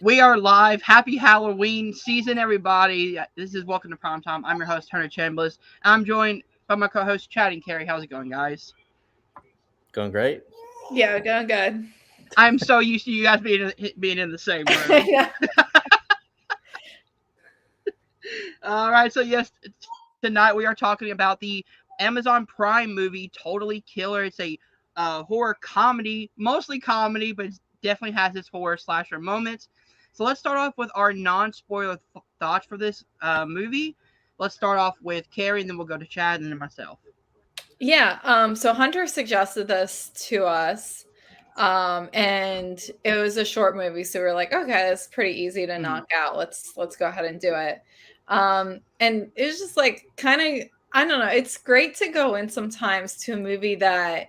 We are live. Happy Halloween season, everybody. This is Welcome to Primetime. I'm your host, Hunter Chambliss. I'm joined by my co-host, Chad and Carrie. How's it going, guys? Going great. Yeah, going good. I'm so used to you guys being in the same room. Yeah. All right, so yes, tonight we are talking about the Amazon Prime movie, Totally Killer. It's a horror comedy, mostly comedy, but it definitely has its horror slasher moments. So let's start off with our non-spoiler thoughts for this movie. Let's start off with Carrie, and then we'll go to Chad, and then myself. Yeah. So Hunter suggested this to us. And it was a short movie, so we are like, okay, it's pretty easy to knock out. Let's go ahead and do it. And it was just like kind of, I don't know, it's great to go in sometimes to a movie that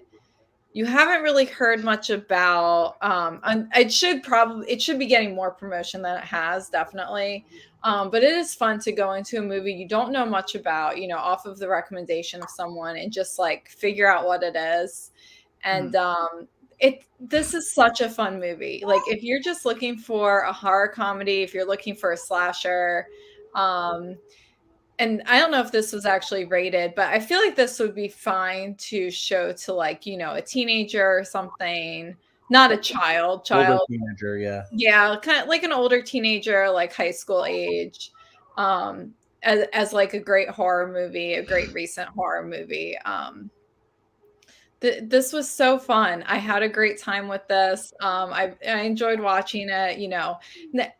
you haven't really heard much about. And it should be getting more promotion than it has, definitely. But it is fun to go into a movie you don't know much about, off of the recommendation of someone and just like figure out what it is. And this is such a fun movie. Like if you're just looking for a horror comedy, if you're looking for a slasher, and I don't know if this was actually rated, but I feel like this would be fine to show to like, a teenager or something, not a child. Older teenager, yeah. Yeah, kind of like an older teenager, like high school age, as like a great horror movie, a great recent horror movie. This was so fun. I had a great time with this. I enjoyed watching it.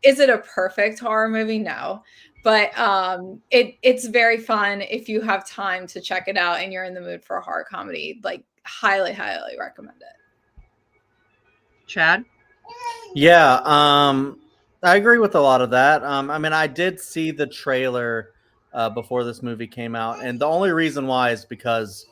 Is it a perfect horror movie? No, but it's very fun if you have time to check it out and you're in the mood for a horror comedy. Like highly recommend it. Chad? Yeah, I agree with a lot of that. I mean, I did see the trailer before this movie came out, and the only reason why is because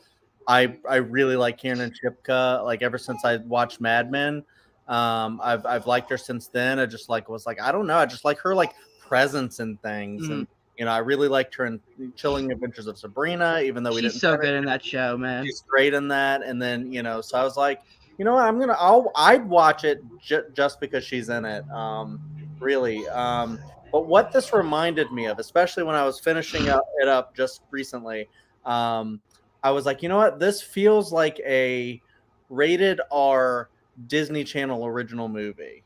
I really like Kiernan Shipka. Like ever since I watched Mad Men, I've liked her since then. I just was like I don't know. I just like her like presence in things, and I really liked her in Chilling Adventures of Sabrina. Even though she's so good in that show, man. She's great in that. And then so I was like, you know what, I'd watch it just because she's in it. Really. But what this reminded me of, especially when I was finishing it up just recently. I was like, you know what? This feels like a rated R Disney Channel original movie.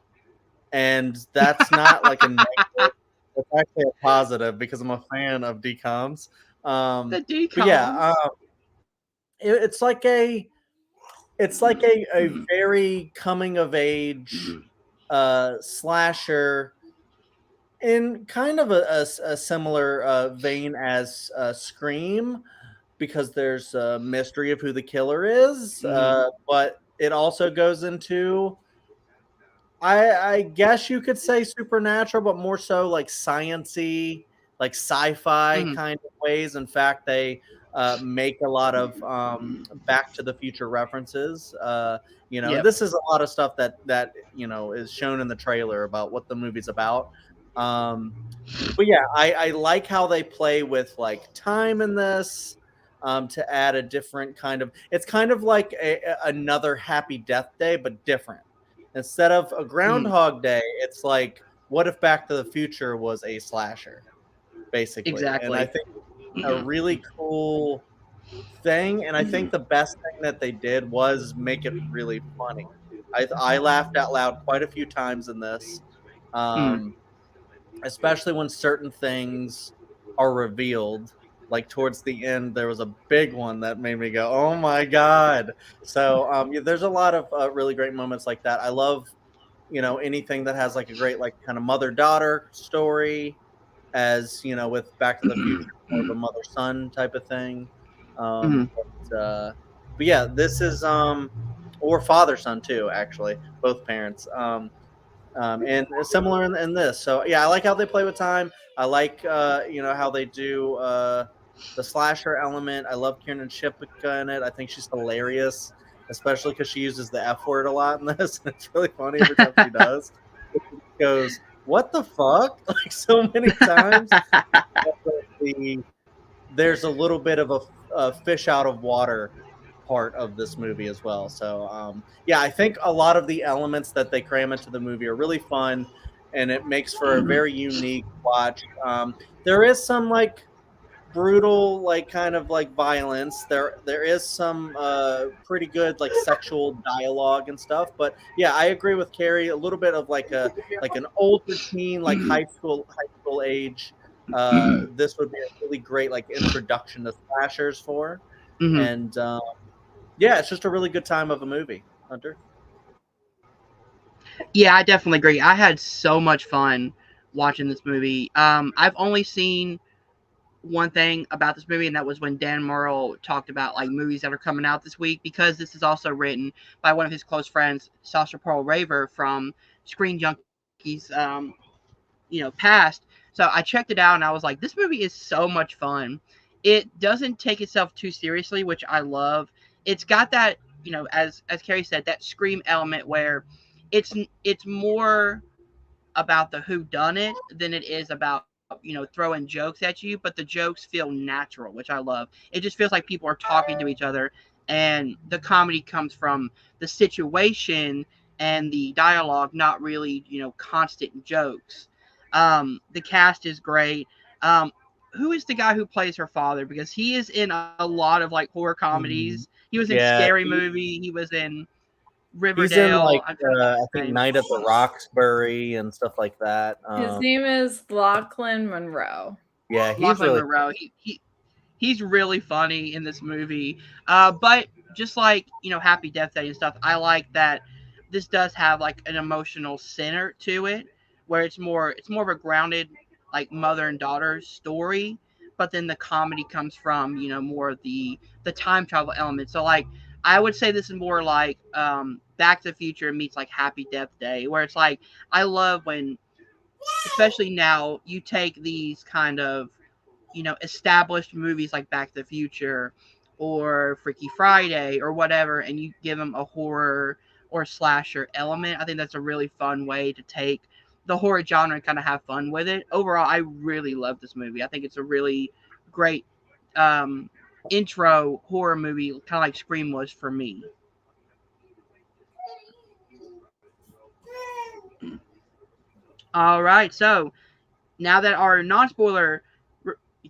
And that's not like a negative. It's actually a positive because I'm a fan of DComs. The DComs. But yeah, it's like a very coming of age slasher in kind of a similar vein as Scream. Because there's a mystery of who the killer is, but it also goes into, I guess you could say supernatural, but more so like science-y, like sci-fi kind of ways. In fact, they make a lot of Back to the Future references. This is a lot of stuff that is shown in the trailer about what the movie's about. But yeah, I like how they play with like time in this. To add a different kind of, it's kind of like another Happy Death Day, but different. Instead of a Groundhog Day, it's like, what if Back to the Future was a slasher, basically? Exactly. And I think a really cool thing, and I think the best thing that they did was make it really funny. I laughed out loud quite a few times in this, especially when certain things are revealed. Like towards the end, there was a big one that made me go, "Oh my god!" So there's a lot of really great moments like that. I love, anything that has like a great like kind of mother-daughter story, as with Back to the Future, more of a mother-son type of thing. But yeah, this is or father-son too, actually, both parents. And similar in this. So yeah, I like how they play with time. I like how they do the slasher element. I love Kiernan Shipka in it. I think she's hilarious, especially because she uses the F word a lot in this. It's really funny every time she does. She goes, "What the fuck?" like so many times. There's a little bit of a fish out of water part of this movie as well. So yeah, I think a lot of the elements that they cram into the movie are really fun, and it makes for a very unique watch. There is some like brutal, like kind of like violence. There is some pretty good like sexual dialogue and stuff. But yeah, I agree with Carrie. A little bit of like an older teen, like high school age. This would be a really great like introduction to slashers for, Mhm. and yeah, it's just a really good time of a movie. Hunter. Yeah, I definitely agree. I had so much fun watching this movie. I've only seen one thing about this movie, and that was when Dan Murrell talked about like movies that are coming out this week, because this is also written by one of his close friends, Sasha Pearl Raver from Screen Junkies, past. So I checked it out and I was like, this movie is so much fun. It doesn't take itself too seriously, which I love. It's got that, as Carrie said, that scream element where it's more about the who done it than it is about throwing jokes at you, but the jokes feel natural, which I love. It just feels like people are talking to each other, and the comedy comes from the situation and the dialogue, not really constant jokes. The cast is great. Who is the guy who plays her father? Because he is in a lot of like horror comedies. Mhm. He was in Yeah, Scary Movie. He was in he's in Riverdale. like I'm trying to think of I his think name. Night at the Roxbury and stuff like that. His name is Lachlan Monroe. Yeah, he's Lachlan really Monroe. He's really funny in this movie. But just like Happy Death Day and stuff, I like that this does have like an emotional center to it, where it's more of a grounded like mother and daughter story. But then the comedy comes from more of the time travel element. So like I would say this is more like Back to the Future meets like Happy Death Day, where it's like I love when, especially now, you take these kind of established movies like Back to the Future or Freaky Friday or whatever, and you give them a horror or slasher element. I think that's a really fun way to take the horror genre and kind of have fun with it. Overall, I really love this movie. I think it's a really great um, intro horror movie, kind of like Scream was for me. All right, so now that our non-spoiler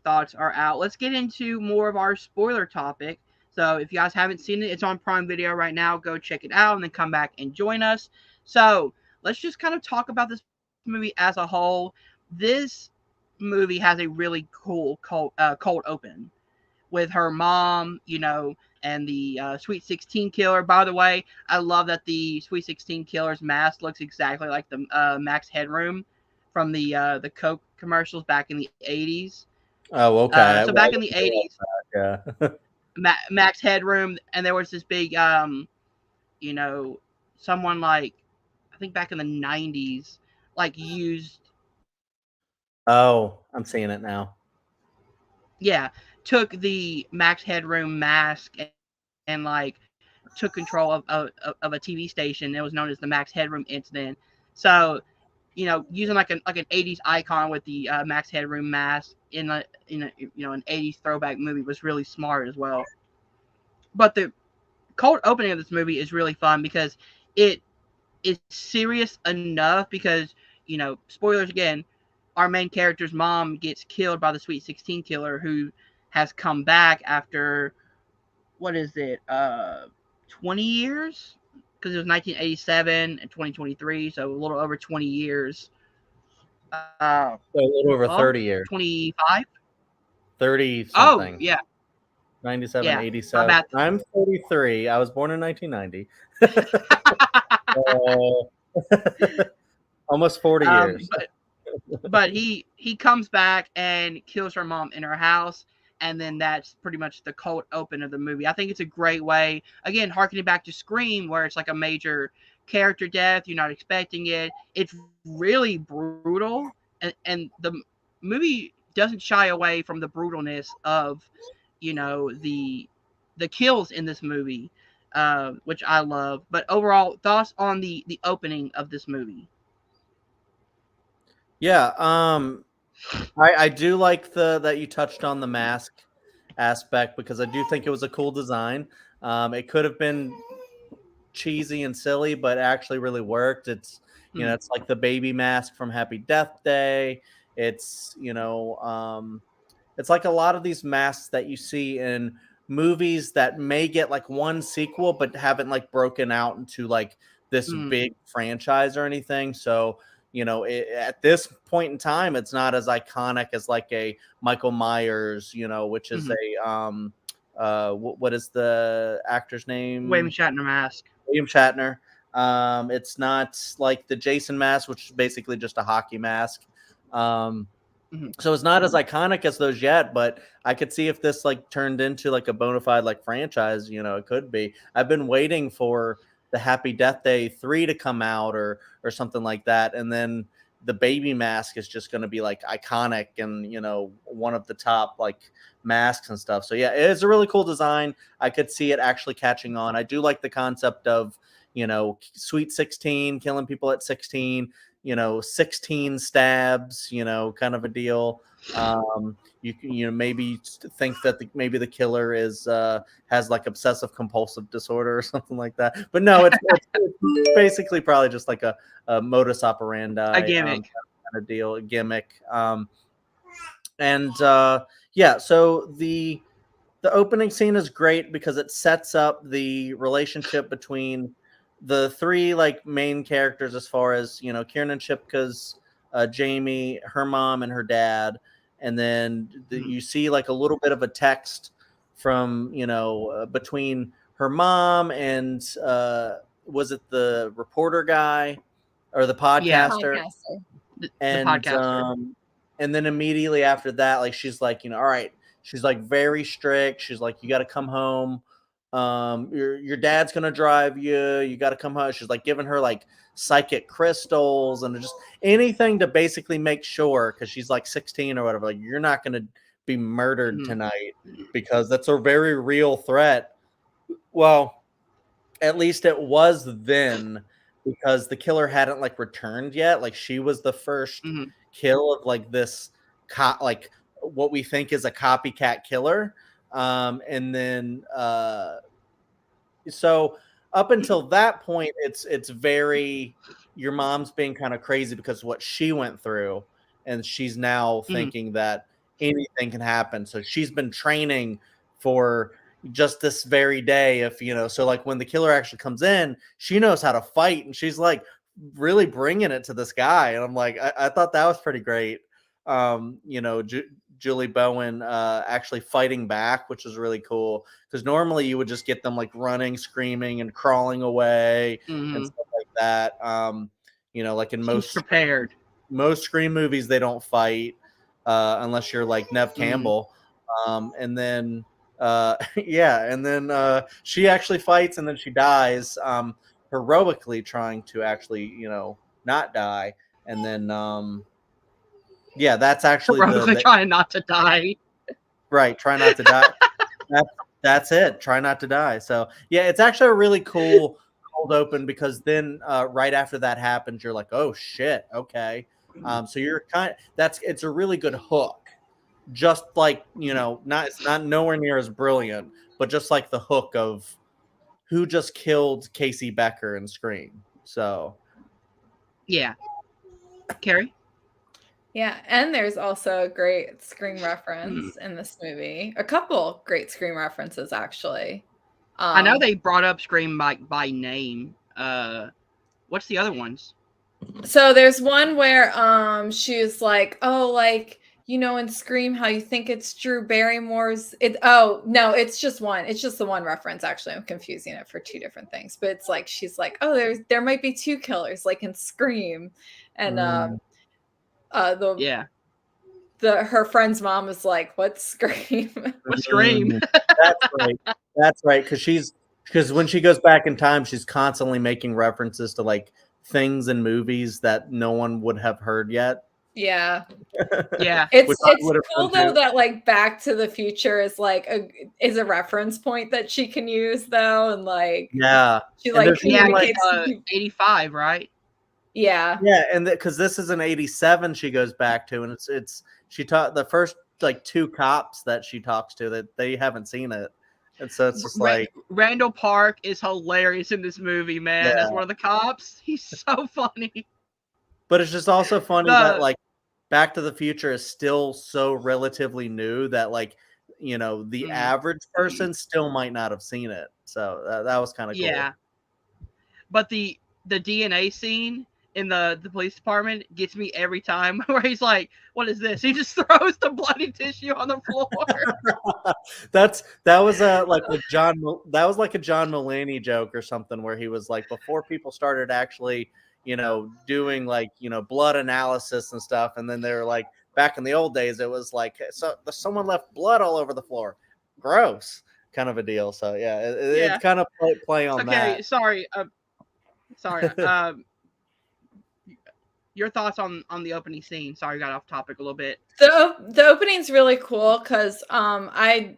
thoughts are out, let's get into more of our spoiler topic. So if you guys haven't seen it, it's on Prime Video right now. Go check it out and then come back and join us. So let's just kind of talk about this movie as a whole. This movie has a really cool cold open with her mom, and the Sweet 16 killer. By the way, I love that the Sweet 16 killer's mask looks exactly like the Max Headroom from the Coke commercials back in the 80s. Oh, So okay. back in the 80s, Yeah. Max Headroom, and there was this big, you know, someone like, I think back in the 90s, like used, Oh, I'm seeing it now. yeah, took the Max Headroom mask and like took control of a TV station. It was known as the Max Headroom incident. So, using like an 80s icon with the Max Headroom mask in an 80s throwback movie was really smart as well. But the cold opening of this movie is really fun because it is serious enough because spoilers again, our main character's mom gets killed by the Sweet 16 killer, who has come back after, what is it, 20 years, because it was 1987 and 2023, so a little over 20 years. So a little over Well, 30 years. 25. 30 Oh something. yeah, 97, yeah, my 87. math. I'm 43. I was born in 1990. Almost 40 years. But he comes back and kills her mom in her house, and then that's pretty much the cold open of the movie. I think it's a great way, again, harkening back to Scream, where it's like a major character death, you're not expecting it, it's really brutal, and the movie doesn't shy away from the brutalness of the kills in this movie, which I love. But overall, thoughts on the opening of this movie? Yeah, I do like the that you touched on the mask aspect because I do think it was a cool design. It could have been cheesy and silly, but actually really worked. It's it's like the baby mask from Happy Death Day. It's it's like a lot of these masks that you see in movies that may get like one sequel but haven't like broken out into like this big franchise or anything. So at this point in time, it's not as iconic as like a Michael Myers, which is a what is the actor's name? William Shatner mask. William Shatner. It's not like the Jason mask, which is basically just a hockey mask. So it's not as iconic as those yet, but I could see if this like turned into like a bona fide like franchise, it could be. I've been waiting for the Happy Death Day 3 to come out or something like that. And then the baby mask is just going to be like iconic and, one of the top like masks and stuff. So yeah, it's a really cool design. I could see it actually catching on. I do like the concept of, Sweet 16, killing people at 16. 16 stabs, kind of a deal. You maybe think that maybe the killer is has like obsessive compulsive disorder or something like that, but no, it's basically probably just like a modus operandi, a gimmick, kind of deal, a gimmick. Yeah, so the opening scene is great because it sets up the relationship between the three like main characters, as far as Kiernan Shipka's Jamie, her mom, and her dad, and then you see like a little bit of a text from between her mom and was it the reporter guy or the podcaster? The And podcaster. And then immediately after that, like she's like, all right, she's like very strict. She's like, you got to come home. Your dad's gonna drive you. You got to come home. She's like giving her like psychic crystals and just anything to basically make sure, because she's like 16 or whatever. Like, you're not gonna be murdered tonight, because that's a very real threat. Well, at least it was then, because the killer hadn't like returned yet. Like, she was the first kill of like this like what we think is a copycat killer. And then so up until that point, it's very, your mom's being kind of crazy because what she went through, and she's now thinking that anything can happen. So she's been training for just this very day. If so like when the killer actually comes in, she knows how to fight, and she's like really bringing it to this guy. And I'm like, I thought that was pretty great. Julie Bowen actually fighting back, which is really cool, because normally you would just get them like running, screaming, and crawling away and stuff like that. Like in most Scream movies, they don't fight unless you're like Nev Campbell. And then she actually fights, and then she dies heroically, trying to actually not die. And then yeah, that's actually trying not to die. Right, try not to die. That's it. Try not to die. So yeah, it's actually a really cold open, because then right after that happens, you're like, oh shit, okay. So you're it's a really good hook. Just like it's not nowhere near as brilliant, but just like the hook of who just killed Casey Becker in Scream. So yeah, Carrie. Yeah, and there's also a great Scream reference in this movie. A couple great Scream references, actually. I know they brought up Scream by name. What's the other ones? So there's one where she's like, oh, like, in Scream, how you think it's Drew Barrymore's. No, it's just one. It's just the one reference. Actually, I'm confusing it for two different things. But it's like she's like, oh, there might be two killers, like in Scream, and her friend's mom is like, "What's Scream?" What's Scream? That's right. Because when she goes back in time, she's constantly making references to like things in movies that no one would have heard yet. Yeah. Yeah. It's cool though that like Back to the Future is like a reference point that she can use though, and like she like communicates 85, right? Yeah. Yeah, and because this is an 87 she goes back to, and it's she taught the first like two cops that she talks to that they haven't seen it. And so it's just like, Randall Park is hilarious in this movie, man. yeah. As one of the cops, he's so funny. But it's just also funny that The like Back to the Future is still so relatively new that like, you know, the average person still might not have seen it. So that was kind of cool. yeah, but the DNA scene in the police department gets me every time. Where he's like, "What is this?" He just throws the bloody tissue on the floor. That was a like a John that was like a John Mulaney joke or something where he was like, before people started actually, you know, doing like, you know, blood analysis and stuff, and then they were like, back in the old days it was like, so someone left blood all over the floor, gross, kind of a deal. So yeah, Yeah. it's kind of play on Okay. that. Sorry. Sorry. Your thoughts on the opening scene? Sorry, got off topic a little bit. The opening's really cool because I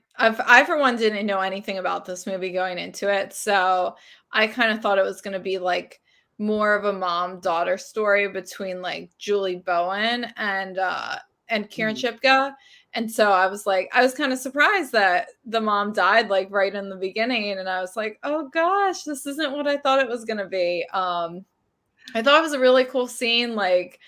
for one didn't know anything about this movie going into it, so I kind of thought it was going to be like more of a mom-daughter story between like Julie Bowen and Kieran Shipka. And so I was kind of surprised that the mom died like right in the beginning, and I was like, oh gosh, this isn't what I thought it was going to be. I thought it was a really cool scene, like,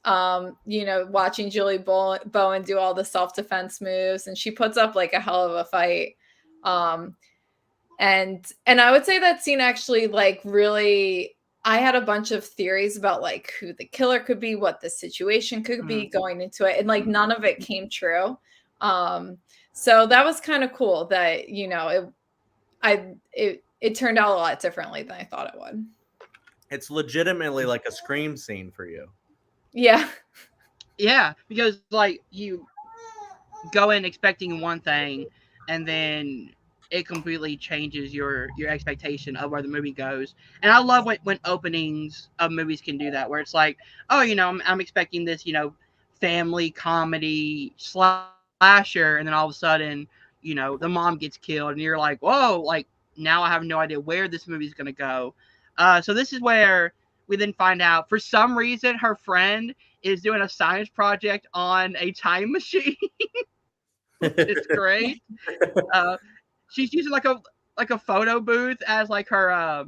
you know, watching Julie Bowen do all the self-defense moves, and she puts up like a hell of a fight. And I would say that scene actually like really, I had a bunch of theories about like who the killer could be, what the situation could be going into it, and like none of it came true. So that was kind of cool that, you know, it turned out a lot differently than I thought it would. It's legitimately like a Scream scene for you. Yeah. Yeah, because like you go in expecting one thing, and then it completely changes your expectation of where the movie goes. And I love when openings of movies can do that, where it's like, oh, you know, I'm expecting this, you know, family comedy slasher, and then all of a sudden, you know, the mom gets killed, and you're like, whoa, like now I have no idea where this movie's gonna go. So this is where we then find out for some reason her friend is doing a science project on a time machine. It's great. Uh, she's using like a photo booth as like her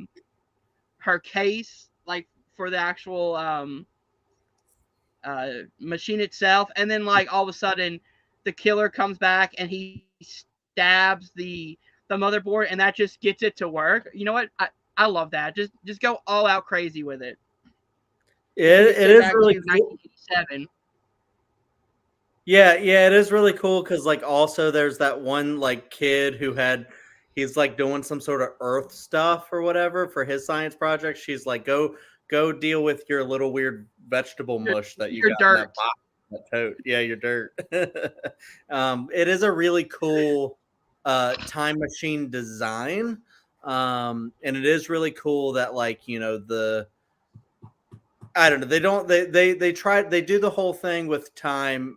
case, like for the actual machine itself, and then like all of a sudden the killer comes back and he stabs the motherboard, and that just gets it to work. You know what? I love that. Just go all out crazy with it. It is Back really to cool. 1987. Yeah, it is really cool because like also there's that one like kid who he's like doing some sort of earth stuff or whatever for his science project. She's like, go deal with your little weird vegetable mush that you Your got in dirt. that box, that tote. Yeah, your dirt. It is a really cool time machine design. And it is really cool that like, you know, I don't know. They don't. They try. They do the whole thing with time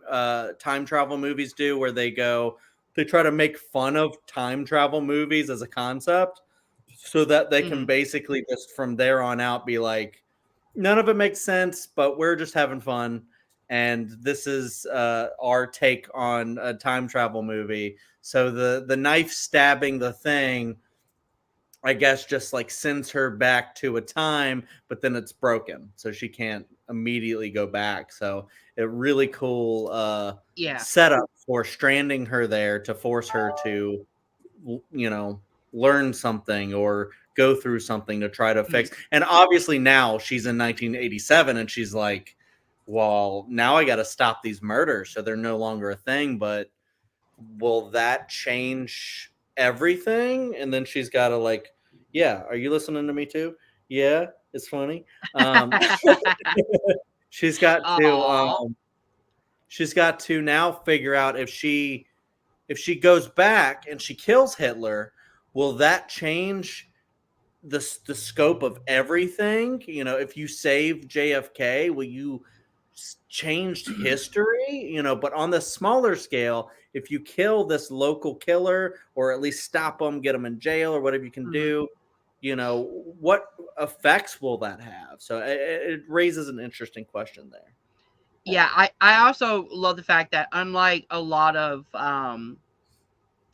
travel movies do, where they try to make fun of time travel movies as a concept, so that they can basically just from there on out be like, none of it makes sense, but we're just having fun, and this is our take on a time travel movie. So the knife stabbing the thing, I guess, just like sends her back to a time, but then it's broken, so she can't immediately go back. So a really cool Yeah. setup for stranding her there to force her to, you know, learn something or go through something to try to fix. And obviously now she's in 1987 and she's like, well, now I got to stop these murders so they're no longer a thing, but will that change everything? And then she's got to like, yeah, are you listening to me too? Yeah, it's funny. She's got to Aww. she's got to now figure out if she goes back and she kills Hitler, will that change the scope of everything? You know, if you save JFK, will you changed history? You know, but on the smaller scale, if you kill this local killer or at least stop them, get them in jail or whatever you can do, you know, what effects will that have? So it raises an interesting question there. Yeah, I also love the fact that unlike a lot of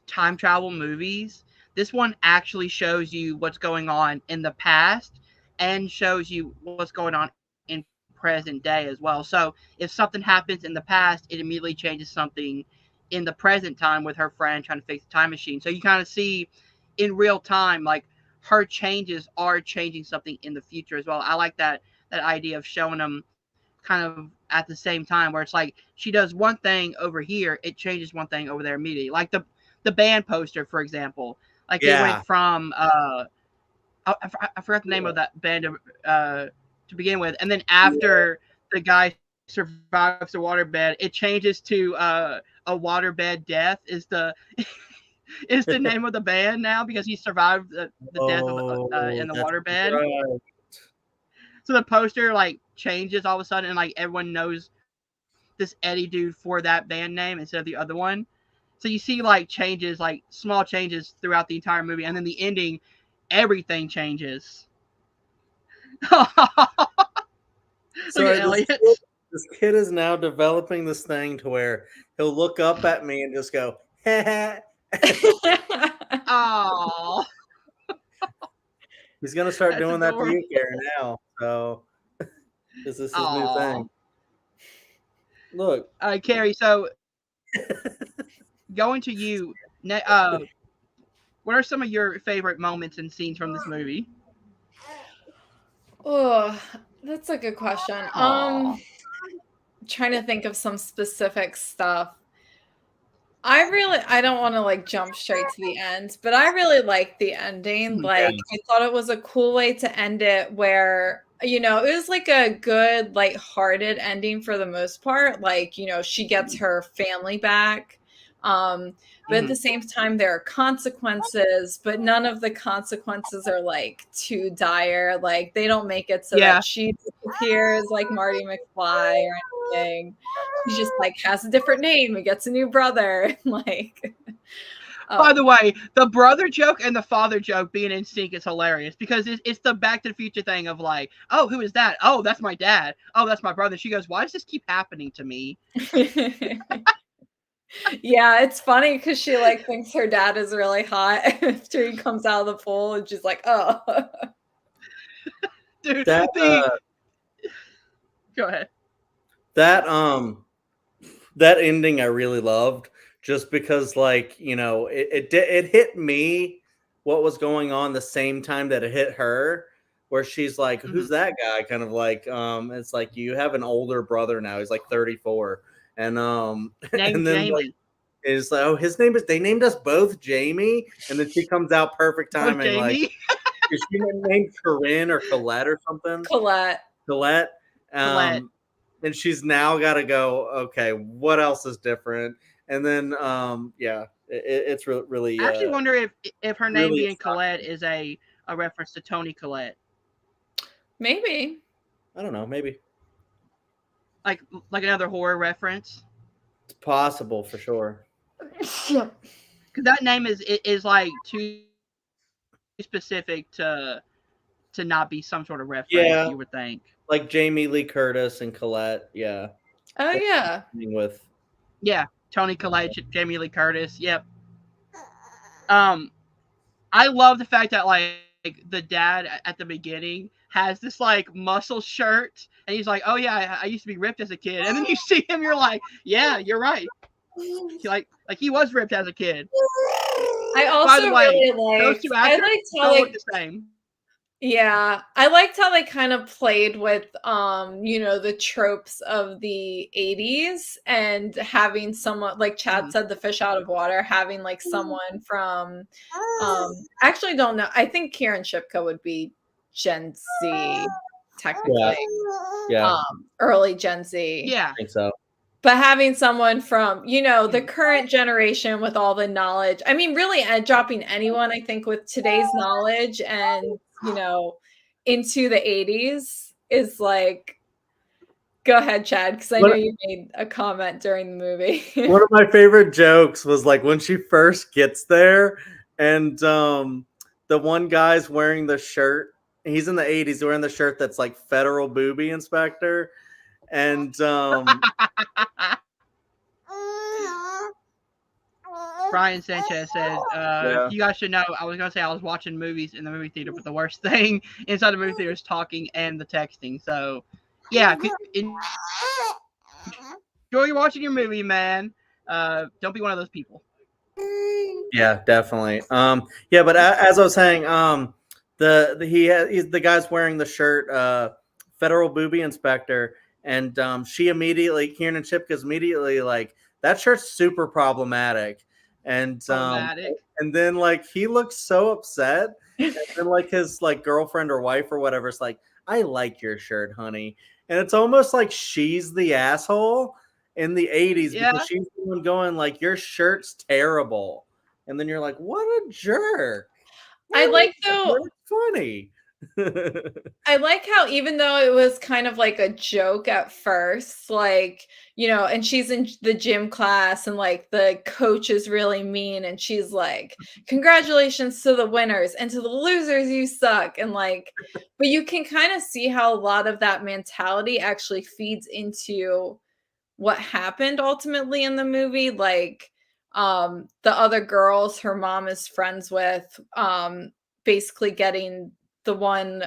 time travel movies, this one actually shows you what's going on in the past and shows you what's going on in present day as well. So if something happens in the past, it immediately changes something in the present time with her friend trying to fix the time machine. So you kind of see in real time, like her changes are changing something in the future as well. I like that idea of showing them kind of at the same time, where it's like she does one thing over here, it changes one thing over there immediately. Like the band poster, for example. Like they went Yeah. from I forgot the name of that band to begin with, and then after the guy survives the waterbed, it changes to a waterbed death is the name of the band now because he survived the death of in Oh, the that's waterbed. right. So the poster like changes all of a sudden, and like everyone knows this Eddie dude for that band name instead of the other one. So you see like changes, like small changes throughout the entire movie, and then the ending, everything changes. Look at Sorry, Elliot. this kid is now developing this thing to where he'll look up at me and just go, Oh, he's gonna start that's doing that to adorable. you, Karen, now. So this is his new thing. Oh, Look. Carrie. So going to you. What are some of your favorite moments and scenes from this movie? Oh, that's a good question. Oh, Trying to think of some specific stuff. I don't want to like jump straight to the end, but I really liked the ending. Yeah. Like I thought it was a cool way to end it where it was like a good light-hearted ending for the most part. Like, she gets her family back. But at the same time there are consequences, but none of the consequences are like too dire. Like they don't make it so yeah. that she disappears like Marty McFly or anything. He just like has a different name and gets a new brother. Like, By the um, way, the brother joke and the father joke being in sync is hilarious because it's the Back to the Future thing of like, oh, who is that? Oh, that's my dad. Oh, that's my brother. She goes, why does this keep happening to me? yeah, it's funny because she like thinks her dad is really hot after he comes out of the pool, and she's like, oh. Dude, That the go ahead. that that ending I really loved just because it hit me what was going on the same time that it hit her, where she's like, Mm-hmm. who's that guy? Kind of like it's like you have an older brother now, he's like 34, and Named and then like Jamie. it's like, oh, his name is, they named us both Jamie, and then she comes out perfect Both timing, like, Jamie. is she named Corinne or Colette or something? Colette. Colette. Colette. And she's now got to go, okay, what else is different? And then yeah, it's really I actually wonder if her name really being exciting. Colette is a reference to Tony Collette. Maybe. I don't know, maybe Like another horror reference. it's possible for sure. Yep. Because that name is like too specific to not be some sort of reference, you would think. Yeah, like Jamie Lee Curtis and Colette. Yeah, Oh that's yeah. with. Yeah, Tony Collette, Jamie Lee Curtis. Yep. Um, I love the fact that like the dad at the beginning has this like muscle shirt, and he's like, "Oh yeah, I used to be ripped as a kid," and then you see him, you're like, "Yeah, you're right." Like he was ripped as a kid. I By also the way, really those liked. two I actors liked how don't look like the same. yeah, I liked how they kind of played with the tropes of the 80s and having someone like Chad Mhm. said the fish out of water, having like someone from I actually don't know. I think Kieran Shipka would be Gen Z Yeah, technically. yeah, Early Gen Z. Yeah. I think so. But having someone from, the current generation with all the knowledge, I mean, really dropping anyone, I think, with today's knowledge and, into the 80s is like, go ahead, Chad, because I know What you made a comment during the movie. one of my favorite jokes was like when she first gets there, and the one guy's wearing the shirt. He's in the 80s wearing the shirt that's like federal booby inspector, and Brian Sanchez said, Yeah. "You guys should know." I was gonna say I was watching movies in the movie theater, but the worst thing inside the movie theater is talking and the texting. So, yeah, enjoy watching your movie, man. Don't be one of those people. Yeah, definitely. Yeah, but as I was saying, he's the guy's wearing the shirt, federal booby inspector, and she immediately, Kieran Shipka's immediately like that shirt's super problematic, Problematic. and then like he looks so upset, and then like his like girlfriend or wife or whatever is like, I like your shirt, honey, and it's almost like she's the asshole in the 80s Yeah. because she's the one going like your shirt's terrible. And then you're like, what a jerk. I like What though. funny. I like how even though it was kind of like a joke at first, like, and she's in the gym class and like the coach is really mean and she's like, congratulations to the winners and to the losers, you suck. And like, but you can kind of see how a lot of that mentality actually feeds into what happened ultimately in the movie. Like, the other girls her mom is friends with, basically getting the one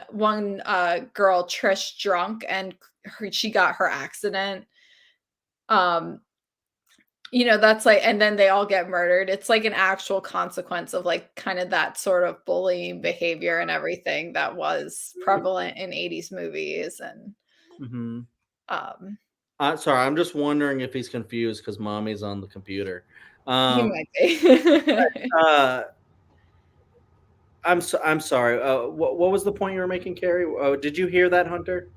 girl Trish drunk and she got her accident. Um, that's like, and then they all get murdered. It's like an actual consequence of like kind of that sort of bullying behavior and everything that was prevalent in 80s movies. And Mm-hmm. um Sorry, I'm just wondering if he's confused because mommy's on the computer. he Um, might be. uh, I'm sorry. What was the point you were making, Carrie? Did you hear that, Hunter?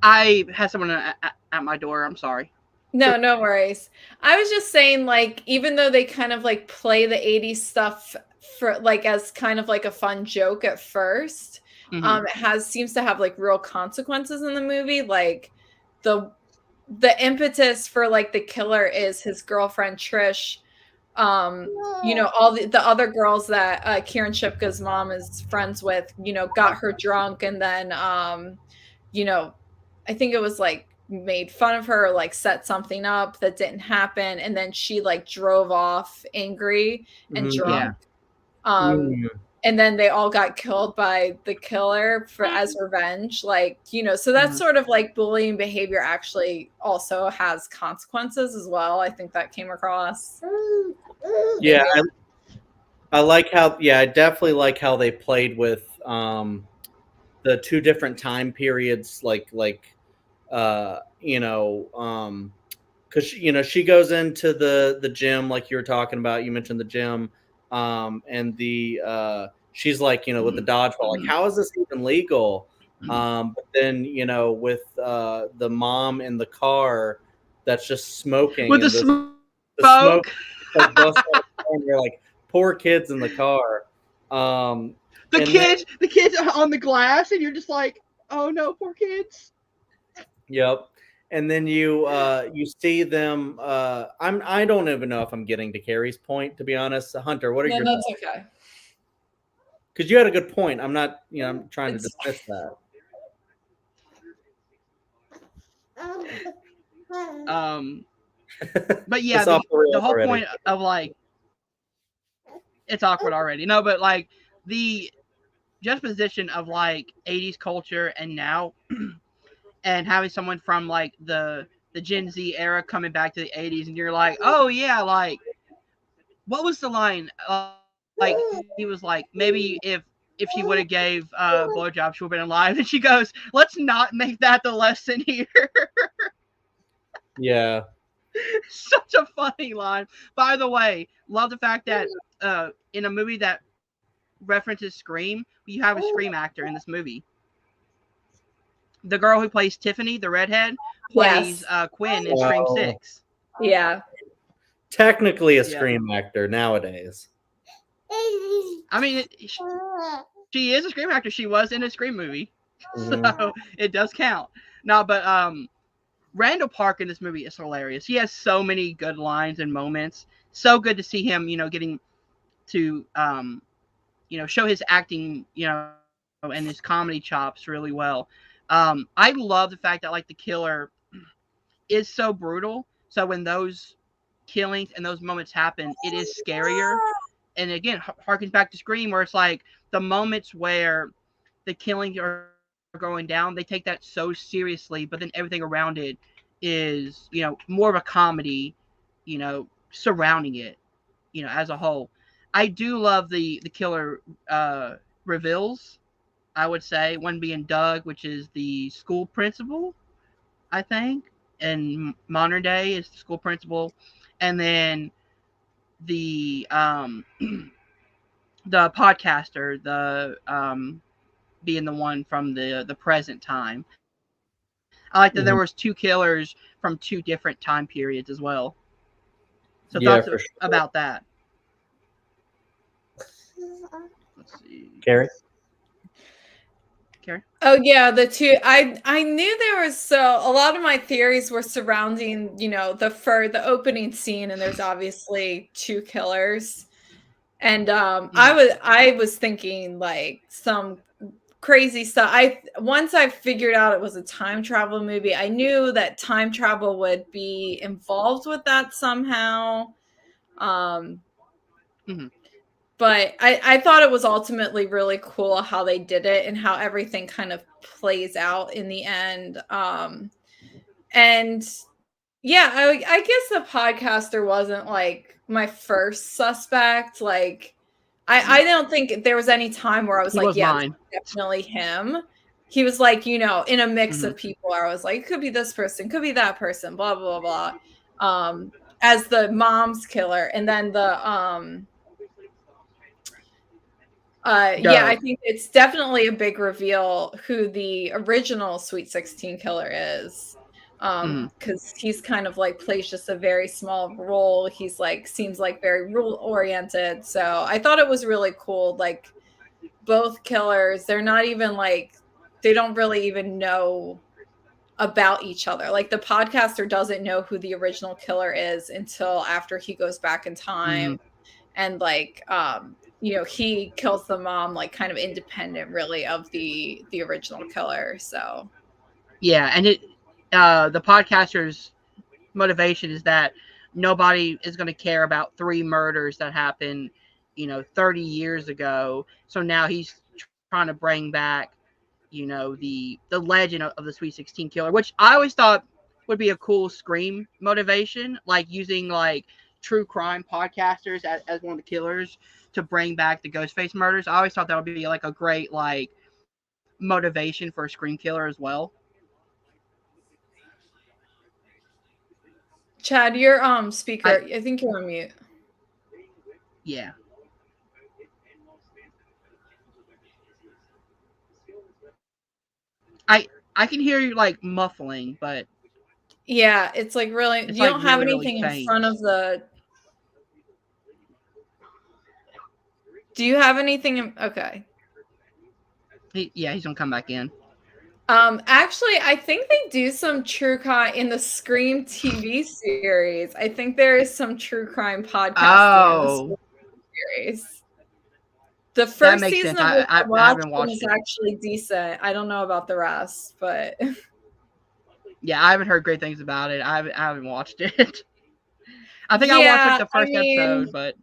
I had someone at my door. I'm sorry. No, no worries. I was just saying, like, even though they kind of like play the 80s stuff for like as kind of like a fun joke at 1st, it seems to have like real consequences in the movie. Like the impetus for like the killer is his girlfriend Trish. All the other girls that Kieran Shipka's mom is friends with, got her drunk and then I think it was like made fun of her, like set something up that didn't happen, and then she like drove off angry and Mm-hmm. drunk. Mm-hmm. And then they all got killed by the killer for as revenge. Like, so that's sort of like bullying behavior actually also has consequences as well. I think that came across. Yeah, I like how. Yeah, I definitely like how they played with the two different time periods, because she goes into the gym like you were talking about. You mentioned the gym, and she's like with the dodgeball. Like, how is this even legal? But then with the mom in the car that's just smoking, With the and the smoke. smoke like busts out, and you're like, poor kids in the car. The And kids on the glass, and you're just like, oh no, poor kids. Yep. And then you see them. I don't even know if I'm getting to Carrie's point, to be honest. Hunter, what are No, your that's thoughts? okay. Because you had a good point. I'm not. I'm trying to It's dismiss that. But yeah, It's off the the rails whole already. point of like it's awkward already. No, but like the juxtaposition of like 80s culture and now, and having someone from like the Gen Z era coming back to the 80s, and you're like, oh yeah, like what was the line? Like he was like, maybe if she would have gave blowjob, she would have been alive. And she goes, let's not make that the lesson here. Yeah. Such a funny line. By the way, love the fact that in a movie that references Scream, you have a Scream actor in this movie. The girl who plays Tiffany, the redhead, plays yes. Quinn in Scream Well, 6. Yeah. technically a Yeah. scream actor nowadays. I mean, she is a Scream actor. She was in a Scream movie. Mhm. So it does count. No, but Randall Park in this movie is hilarious. He has so many good lines and moments. So good to see him, getting to show his acting, and his comedy chops really well. I love the fact that like the killer is so brutal. So when those killings and those moments happen, it is scarier. And again, harkens back to Scream, where it's like the moments where the killings are going down, they take that so seriously, but then everything around it is, more of a comedy, surrounding it, as a whole. I do love the killer reveals. I would say one being Doug, which is the school principal, I think, in modern day is the school principal, and then the the podcaster, the being the one from the present time. I like that there was two killers from two different time periods as well. So thoughts Yeah, for about sure. that? Let's see, Carrie? Carrie. Oh yeah, the two I knew there was, so a lot of my theories were surrounding, the opening scene, and there's obviously two killers. And I was thinking like some crazy stuff. Once I figured out it was a time travel movie, I knew that time travel would be involved with that somehow. Um Mm-hmm. but I thought it was ultimately really cool how they did it and how everything kind of plays out in the end. And yeah, I guess the podcaster wasn't like my first suspect. Like, I don't think there was any time where I was He like, was yeah, this mine. is definitely him. He was like, in a mix Mm-hmm. of people. I was like, it could be this person, could be that person, blah blah blah. As the mom's killer, and then yeah, I Doug. think it's definitely a big reveal who the original Sweet 16 killer is. Mm-hmm. Because he's kind of like plays just a very small role. He's like seems like very rule oriented. So I thought it was really cool. Like both killers, they're not even like they don't really even know about each other. Like the podcaster doesn't know who the original killer is until after he goes back in Mm-hmm. time, and like he kills the mom like kind of independent really of the original killer. So Yeah, and the podcaster's motivation is that nobody is going to care about three murders that happened, 30 years ago. So now he's trying to bring back, the legend of the Sweet 16 killer, which I always thought would be a cool Scream motivation, like using like true crime podcasters as one of the killers to bring back the Ghostface murders. I always thought that would be like a great like motivation for a Scream killer as well. Chad, your I speaker, I think you're on mute. Yeah. I can hear you like muffling, but Yeah, it's like really, it's you like don't have really really anything in faint. front of the, do you have anything okay. Yeah, he's gonna come back in. Actually, I think they do some true crime in the Scream TV series. I think there is some true crime podcasting in the Scream Oh, series. The that first makes season sense. of which I I watched haven't was watched it. actually decent. I don't know about the rest, but Yeah, I haven't heard great things about it. I haven't watched it. I think I watched like yeah, the I first mean, episode, but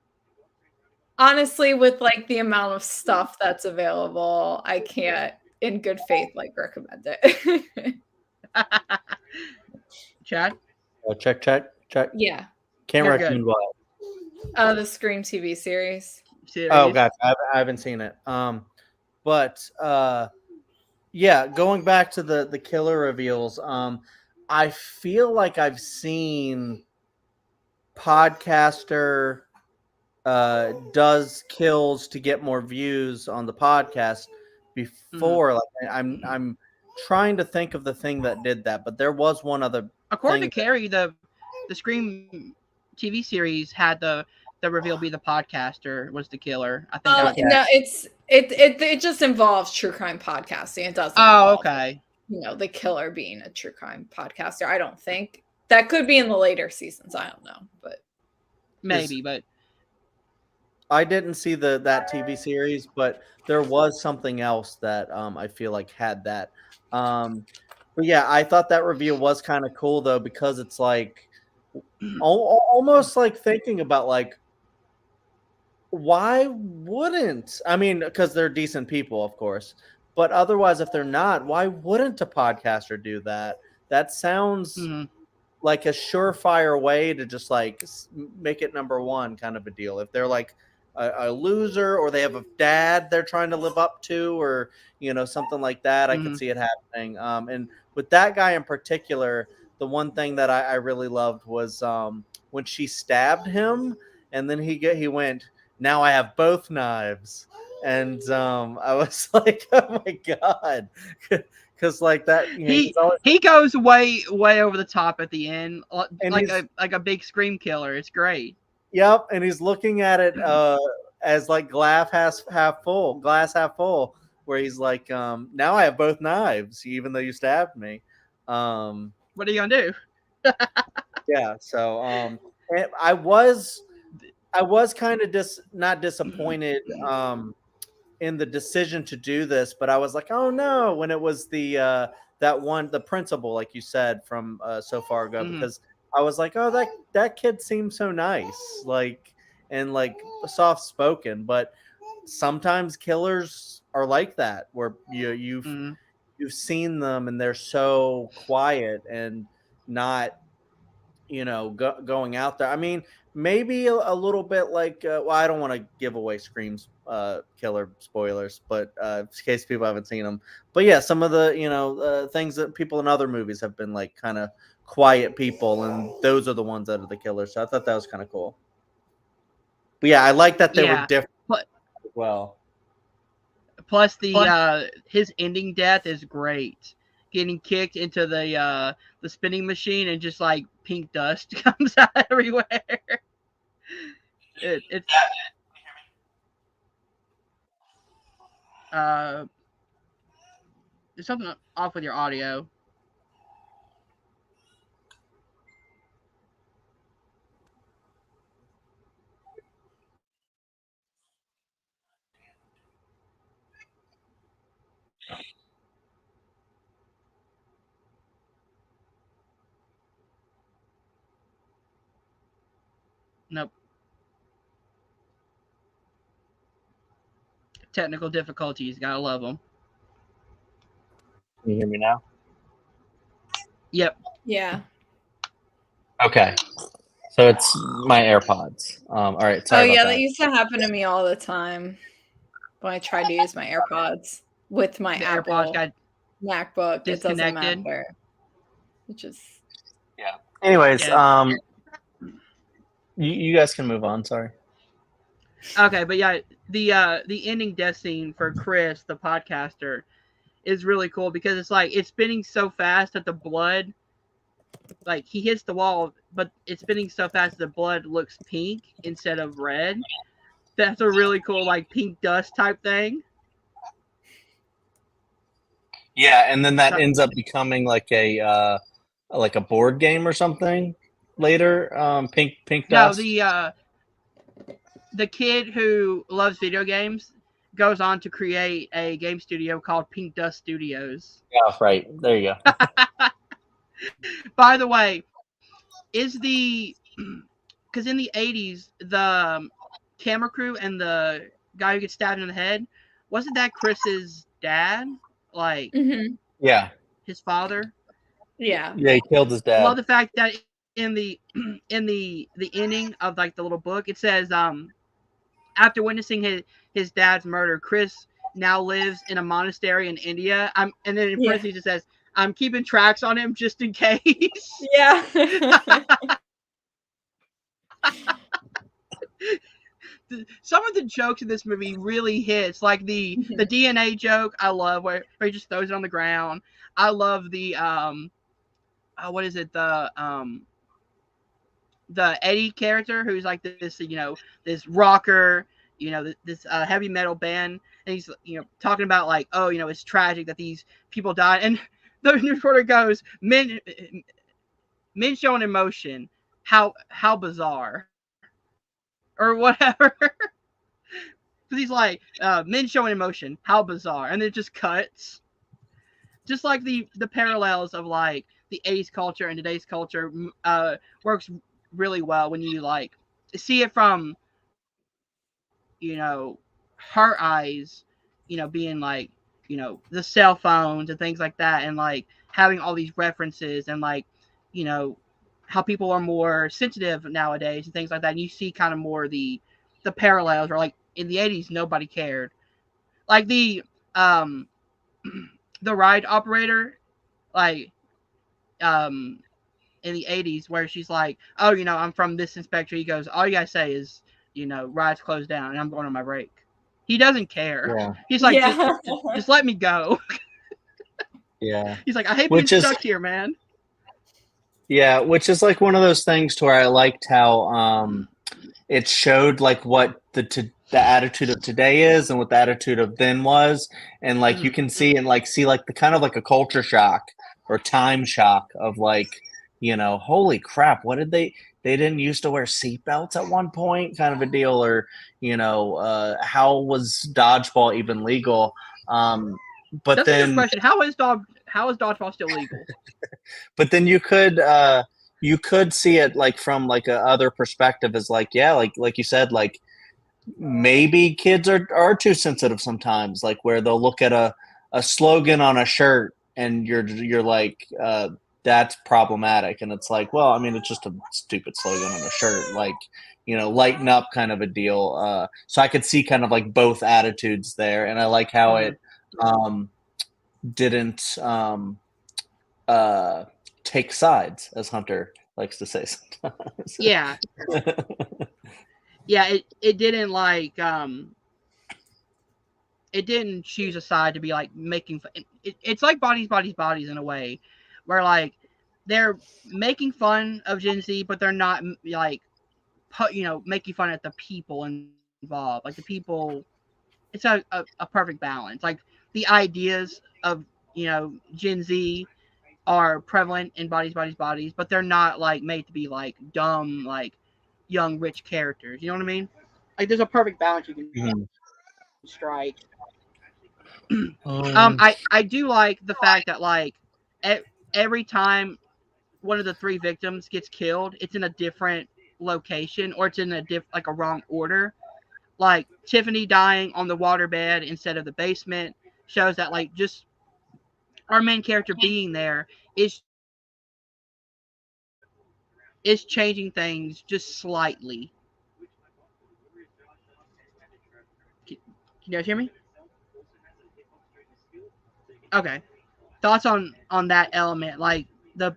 honestly, with like the amount of stuff that's available, I can't in good faith like recommend it. Chad, Check, check, check. Yeah. Can't you're good. recommend what? The Scream TV series. Oh, Series. gotcha. I haven't seen it. But yeah, going back to the killer reveals. I feel like I've seen podcaster does kills to get more views on the podcast Mm-hmm. before. Like I'm trying to think of the thing that did that, but there was one other According thing. to Carrie, the Scream TV series had the reveal be the podcaster was the killer. I think Oh that's. Okay. no, it just involves true crime podcasting. It doesn't Oh, involve okay. the killer being a true crime podcaster. I don't think that could be in the later seasons. I don't know, but Is Maybe, but I didn't see that TV series, but there was something else that I feel like had that. Um, but yeah, I thought that reveal was kind of cool though because it's like almost like thinking about like, why wouldn't, I mean, because they're decent people, of course, but otherwise, if they're not, why wouldn't a podcaster do that? That sounds Mm-hmm. like a surefire way to just like make it number one kind of a deal. If they're like a loser, or they have a dad they're trying to live up to, or something like that, I could Mm-hmm. see it happening. And with that guy in particular, the one thing that I really loved was when she stabbed him, and then he went, "Now I have both knives," and I was like, "Oh my god," because like that, he's He always, he goes way over the top at the end, and he's like a big scream killer. It's great. Yep, and he's looking at it as like glass half full, where he's like, now I have both knives, even though you stabbed me. Um, What are you gonna do? yeah, so and I was kind of not disappointed in the decision to do this, but I was like, oh no, when it was the principal, like you said, from so far ago, Mm-hmm. because I was like, oh, that kid seems so nice, like, and like soft spoken, but sometimes killers are like that, where Mm-hmm. you've seen them and they're so quiet and not going out there. I mean, maybe a little bit like, well, I don't want to give away Scream's killer spoilers, but in case people haven't seen them. But yeah, some of the things that people in other movies have been like kind of quiet people, and those are the ones that are the killers. So I thought that was kind of cool. But yeah, I like that they were Yeah. different Plus, as well. plus the his ending death is great. Getting kicked into the spinning machine and just like pink dust comes out everywhere. It's uh there's something off with your audio. Nope. Technical difficulties. Gotta love them. Can you hear me now? Yep. Yeah. Okay. So it's my AirPods. All right. Oh Sorry about yeah, that that. used to happen to me all the time when I tried to use my AirPods with my The AirPods Apple got MacBook. It doesn't disconnected. matter. It just Yeah. Anyways, Yeah. you guys can move on. Sorry. Okay, but yeah, the ending death scene for Chris, the podcaster, is really cool because it's like it's spinning so fast that the blood, like he hits the wall, but it's spinning so fast that the blood looks pink instead of red. That's a really cool like pink dust type thing. Yeah, and then that So, ends up becoming like a board game or something later. Pink no, Dust. the kid who loves video games goes on to create a game studio called Pink Dust Studios. Yeah, right. There you go. By the way, is the because in the 80s the camera crew and the guy who gets stabbed in the head, wasn't that Chris's dad, like Mhm. Yeah. his father? Yeah. Yeah, he killed his I dad. love the fact that in the in the ending of like the little book it says after witnessing his dad's murder, Chris now lives in a monastery in India. And then in Yeah. parentheses it says I'm keeping tracks on him just in case. Yeah. Some of the jokes in this movie really hits, like the Mhm. DNA joke. I love where he just throws it on the ground. I love the what is it, the Eddie character who's like this this rocker, this heavy metal band, and he's talking about like, oh, it's tragic that these people died, and the reporter goes, men showing emotion, how bizarre, or whatever. Because he's like, men showing emotion, how bizarre, and then it just cuts. just like the parallels of like the 80s culture and today's culture works really well when you like see it from, her eyes, being like, the cell phones and things like that, and like having all these references and like, you know, how people are more sensitive nowadays and things like that. And you see kind of more the parallels, or like in the 80s nobody cared. Like um the ride operator, like um in the 80s, where she's like, oh, I'm from this inspector. He goes, all you gotta say is, ride's closed down and I'm going on my break. He doesn't care. Yeah. He's like, Yeah. just let me go. Yeah. He's like, I hate being Which is stuck here, man. which is like one of those things to where I liked how it showed like what the attitude of today is and what the attitude of then was, and like you can see and like see like the kind of like a culture shock or time shock of like, holy crap, what did they didn't used to wear seatbelts at one point, kind of a deal, or how was dodgeball even legal? But That's a good then question. How is dodgeball still legal? but then you could see it like from like a other perspective, as like, yeah, like you said, like maybe kids are too sensitive sometimes, like where they'll look at a slogan on a shirt and you're like, that's problematic, and it's like, well, I mean, it's just a stupid slogan on a shirt, like, lighten up kind of a deal. So I could see kind of like both attitudes there, and I like how it didn't take sides, as Hunter likes to say sometimes. Yeah. Yeah, it didn't like it didn't choose a side to be like making fun. It's like bodies in a way, where like they're making fun of Gen Z, but they're not like making fun at the people involved. Like the people, it's a perfect balance. Like the ideas of Gen Z are prevalent in bodies, but they're not like made to be like dumb, like young rich characters. You know what I mean? Like there's a perfect balance you can strike. I do like the fact that like every time one of the three victims gets killed, it's in a different location, or it's in like a wrong order. Like Tiffany dying on the waterbed instead of the basement shows that like just our main character being there is changing things just slightly. Can you guys hear me? Okay. Thoughts on that element, like the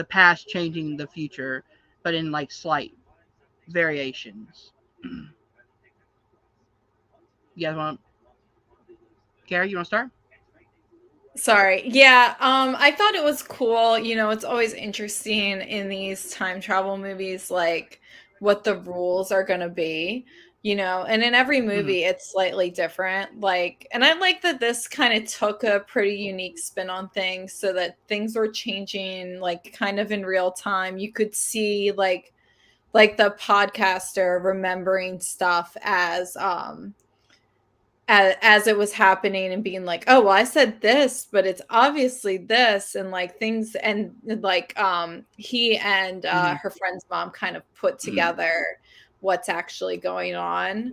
past changing the future, but in like slight variations. You guys want? Gary, you want to start? Sorry. Yeah, I thought it was cool. It's always interesting in these time travel movies, like what the rules are going to be, and in every movie it's slightly different. Like, and I like that this kind of took a pretty unique spin on things, so that things were changing like kind of in real time. You could see like the podcaster remembering stuff as it was happening and being like, oh, well, I said this, but it's obviously this, and like things, and like he and her friend's mom kind of put together what's actually going on.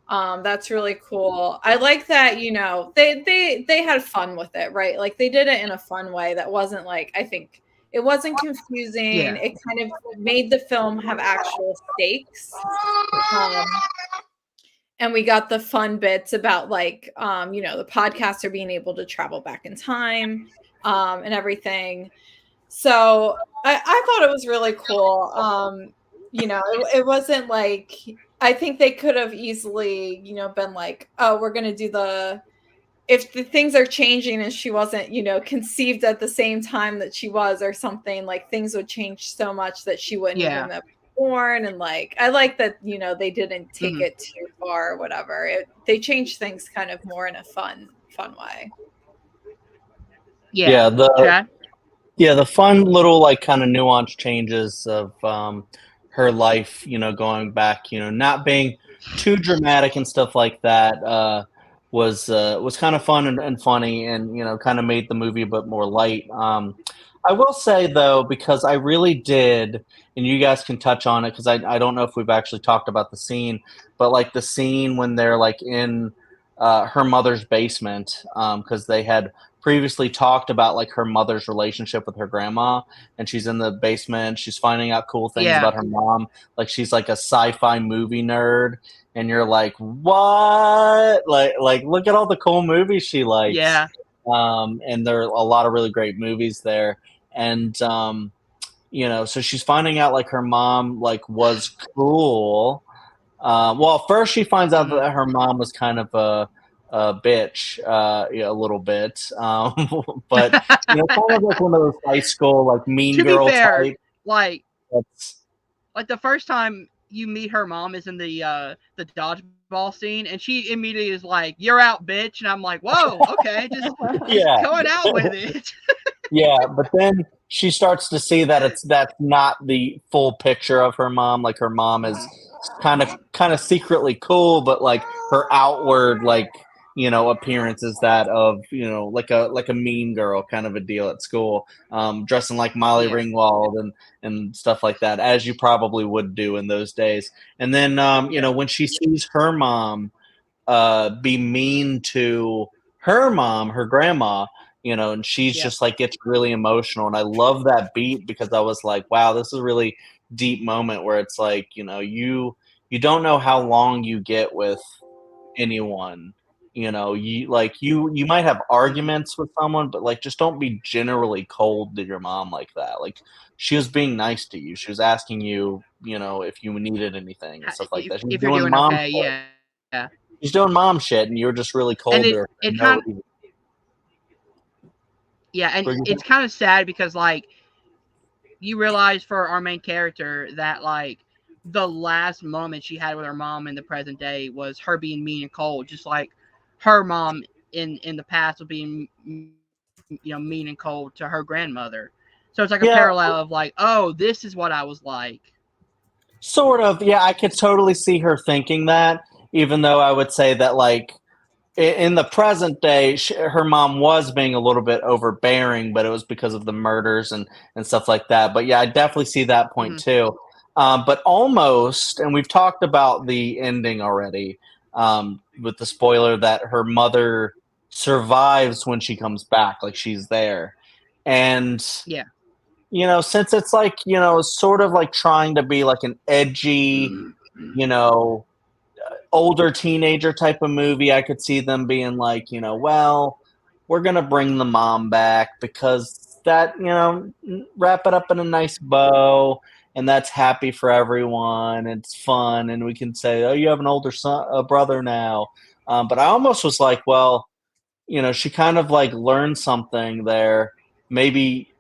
That's really cool. I like that, they had fun with it, right? Like they did it in a fun way that wasn't like, I think it wasn't confusing. Yeah. It kind of made the film have actual stakes. And we got the fun bits about like the podcaster being able to travel back in time, and everything. So I thought it was really cool. It wasn't like, I think they could have easily been like, oh, we're gonna do if the things are changing and she wasn't conceived at the same time that she was, or something, like things would change so much that she wouldn't even have born. And like, I like that they didn't take it too far or whatever. They changed things kind of more in a fun way. Yeah. The fun little like kind of nuanced changes of her life, going back, not being too dramatic and stuff like that, was kind of fun and funny, and kind of made the movie a bit more light. I will say though, because I really did, and you guys can touch on it because I don't know if we've actually talked about the scene, but like the scene when they're like in her mother's basement, because they had previously talked about like her mother's relationship with her grandma, and she's in the basement, she's finding out cool things Yeah. about her mom, like she's like a sci-fi movie nerd, and you're like, what? Like look at all the cool movies she likes. Yeah. And there are a lot of really great movies there. And so she's finding out like her mom like was cool. Well, first she finds out Mhm. that her mom was kind of a bitch, a little bit. But kind of like one of those high school like mean To be girl fair, type. like That's the first time you meet her mom is in the dodgeball scene, and she immediately is like, "You're out, bitch," and I'm like, "Whoa, okay, just yeah. going out with it." Yeah, but then she starts to see that that's not the full picture of her mom. Like her mom is Mhm. kind of secretly cool, but like her outward like appearance is that of like a mean girl kind of a deal at school, dressing like Molly Yeah. Ringwald and stuff like that, as you probably would do in those days. And then Yeah. when she sees her mom be mean to her mom, her grandma, and she's Yeah. just like gets really emotional. And I love that beat because I was like, wow, this is a really deep moment where it's like, you don't know how long you get with anyone. You might have Mhm. arguments with someone, but like just don't be generally cold to your mom like that. Like she was being nice to you. She was asking you, if you needed anything and stuff like that. She was If you're doing doing mom okay, shit. yeah. She's doing mom shit, and you're just really And cold to her for it no kind reason. yeah, and What do you it's think? kind of sad because like you realize for our main character that like the last moment she had with her mom in the present day was her being mean and cold, just like her mom in the past was being mean and cold to her grandmother. So it's like a Yeah, parallel of like, oh, this is what I was like. sort of. Yeah, I could totally see her thinking that, even though I would say that, like, in the present day, her mom was being a little bit overbearing, but it was because of the murders and stuff like that. But yeah, I definitely see that point Hmm. too. But almost, and we've talked about the ending already, with the spoiler that her mother survives when she comes back, like she's there. And Yeah. since it's like, sort of like trying to be like an edgy, you know, older teenager type of movie, I could see them being like, well, we're gonna bring the mom back because that, wrap it up in a nice bow, and that's happy for everyone. It's fun, and we can say, oh, you have an older son, a brother now. But I almost was like, well, she kind of like learned something there. Maybe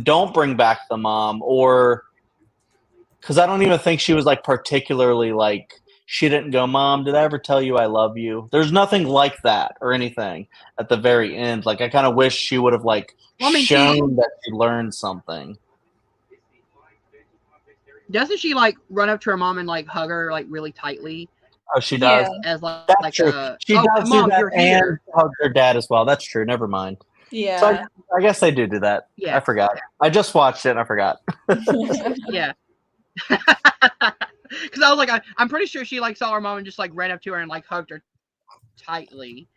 don't bring back the mom, or because I don't even think she was like particularly like she didn't go, Mom, did I ever tell you I love you? There's nothing like that or anything at the very end. Like I kind of wish she would have like Well, I mean, she shown that she learned something. doesn't she like run up to her mom and like hug her like really tightly Oh, she Yeah. does. as That's true. She oh does do mom, that you're and here. hug her dad as well. That's true. Never mind. So Yeah. I guess they do that. I Yeah. forgot. I just watched it and I forgot. Yeah. Because I was like, I'm pretty sure she like saw her mom and just like ran up to her and like hugged her tightly.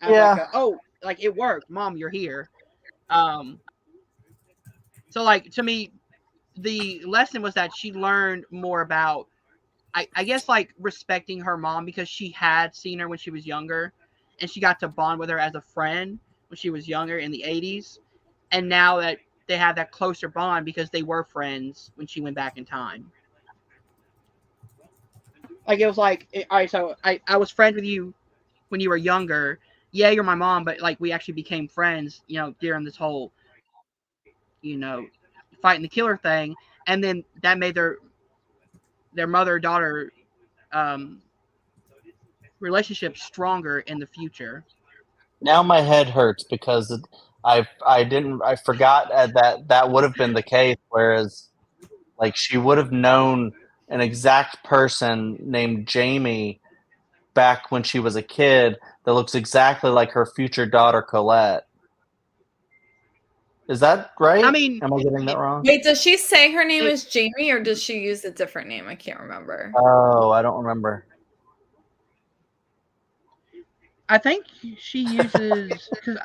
I was like, Yeah. oh, like it worked, mom, you're here. Um, so like to me, the lesson was that she learned more about, I guess like respecting her mom because she had seen her when she was younger, and she got to bond with her as a friend when she was younger in the '80s, and now that they have that closer bond because they were friends when she went back in time. Like it was like, all right, so I was friends with you when you were younger. Yeah, you're my mom, but like we actually became friends, during this whole, fighting the killer thing, and then that made their mother daughter um, relationship stronger in the future. Now my head hurts because I forgot that would have been the case. Whereas like she would have known an exact person named Jamie back when she was a kid that looks exactly like her future daughter Colette. Is that right? I mean, Am I getting that wrong? Wait, does she say her name it, is Jamie, or does she use a different name? I can't remember. Oh, I don't remember. I think she uses because